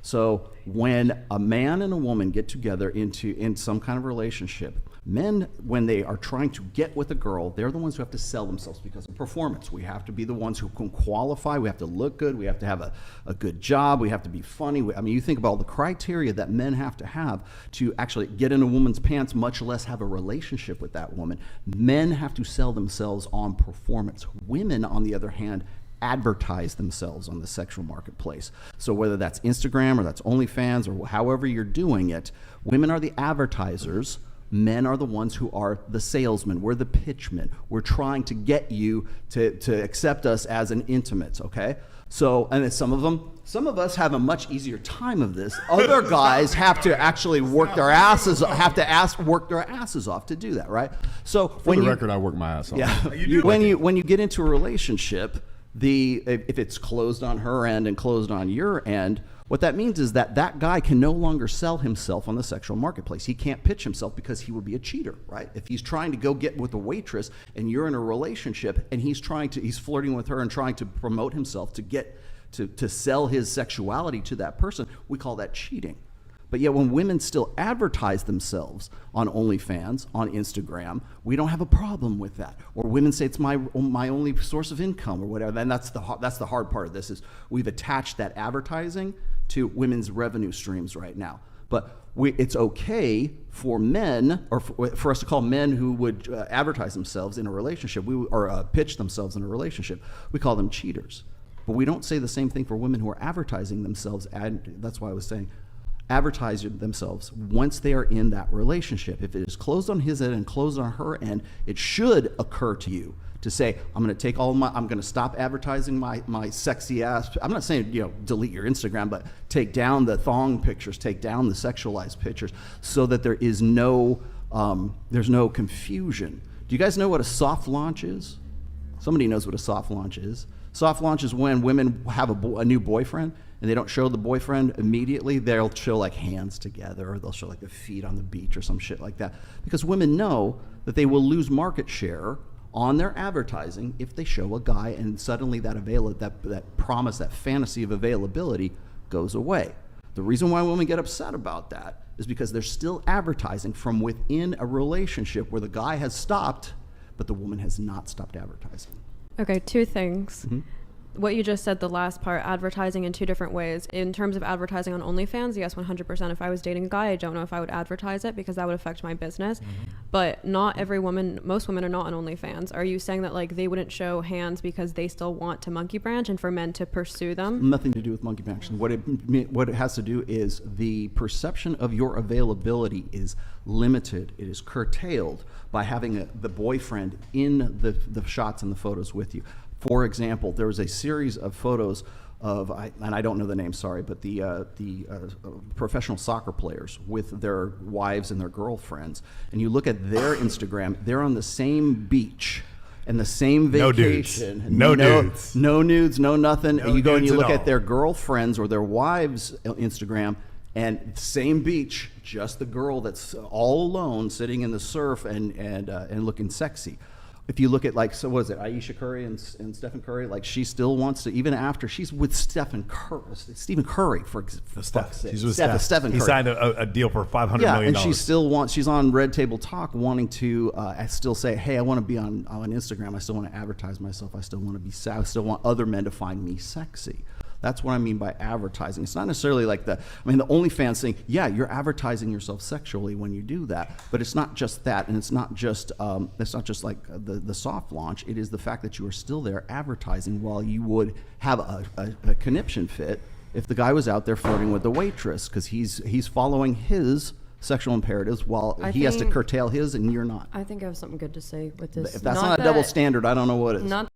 So when a man and a woman get together in some kind of relationship, men, when they are trying to get with a girl, they're the ones who have to sell themselves because of performance. We have to be the ones who can qualify. We have to look good. We have to have a good job. We have to be funny. I mean, you think about all the criteria that men have to actually get in a woman's pants, much less have a relationship with that woman. Men have to sell themselves on performance. Women, on the other hand, advertise themselves on the sexual marketplace. So whether that's Instagram or that's OnlyFans or however you're doing it, women are the advertisers. Men are the ones who are the salesmen. We're the pitchmen. We're trying to get you to accept us as an intimate, okay? So, and then some of us have a much easier time of this. Other guys have to actually work their asses off to do that, right? So For the record, I work my ass off. Yeah. When you get into a relationship, if it's closed on her end and closed on your end, what that means is that guy can no longer sell himself on the sexual marketplace. He can't pitch himself because he would be a cheater, right? If he's trying to go get with a waitress and you're in a relationship and he's flirting with her and trying to promote himself to sell his sexuality to that person, we call that cheating. But yet when women still advertise themselves on OnlyFans, on Instagram, we don't have a problem with that. Or women say it's my only source of income or whatever. And that's the hard part of this is we've attached that advertising to women's revenue streams right now. But it's okay for men, or for us to call men who would advertise themselves in a relationship, or pitch themselves in a relationship, we call them cheaters. But we don't say the same thing for women who are advertising themselves. And that's why I was saying, advertise themselves once they are in that relationship. If it is closed on his end and closed on her end, it should occur to you to say, I'm going to stop advertising my sexy ass. I'm not saying, delete your Instagram, but take down the thong pictures, take down the sexualized pictures so that there's no confusion. Do you guys know what a soft launch is? Somebody knows what a soft launch is. Soft launch is when women have a new boyfriend and they don't show the boyfriend immediately. They'll show like hands together, or they'll show like their feet on the beach or some shit like that. Because women know that they will lose market share on their advertising if they show a guy and suddenly that promise, that fantasy of availability goes away. The reason why women get upset about that is because they're still advertising from within a relationship where the guy has stopped, but the woman has not stopped advertising. Okay, two things. Mm-hmm. What you just said, the last part, advertising in two different ways. In terms of advertising on OnlyFans, yes, 100%. If I was dating a guy, I don't know if I would advertise it because that would affect my business. Mm-hmm. But not every woman, most women are not on OnlyFans. Are you saying that like they wouldn't show hands because they still want to monkey branch and for men to pursue them? Nothing to do with monkey branch. What it has to do is the perception of your availability is limited. It is curtailed by having the boyfriend in the shots and the photos with you. For example, there was a series of photos of, and I don't know the name, sorry, but the professional soccer players with their wives and their girlfriends. And you look at their Instagram, they're on the same beach and the same vacation. No nudes. No nudes, no nothing. No and you go and you nudes look at at their girlfriends or their wives' Instagram, and same beach, just the girl that's all alone sitting in the surf and looking sexy. If you look at Aisha Curry and Stephen Curry, like she still wants to, even after she's with Stephen Curry for fuck's sake. She's with Stephen Curry. He signed a deal for $500 million. And she's on Red Table Talk wanting to still say, hey, I want to be on Instagram. I still want to advertise myself. I still want to be I still want other men to find me sexy. That's what I mean by advertising. It's not necessarily like the OnlyFans thing. Yeah, you're advertising yourself sexually when you do that, but it's not just that, and it's not just like the soft launch. It is the fact that you are still there advertising while you would have a conniption fit if the guy was out there flirting with the waitress because he's following his sexual imperatives while he has to curtail his and you're not. I think I have something good to say with this. If that's not a double standard, I don't know what is. Not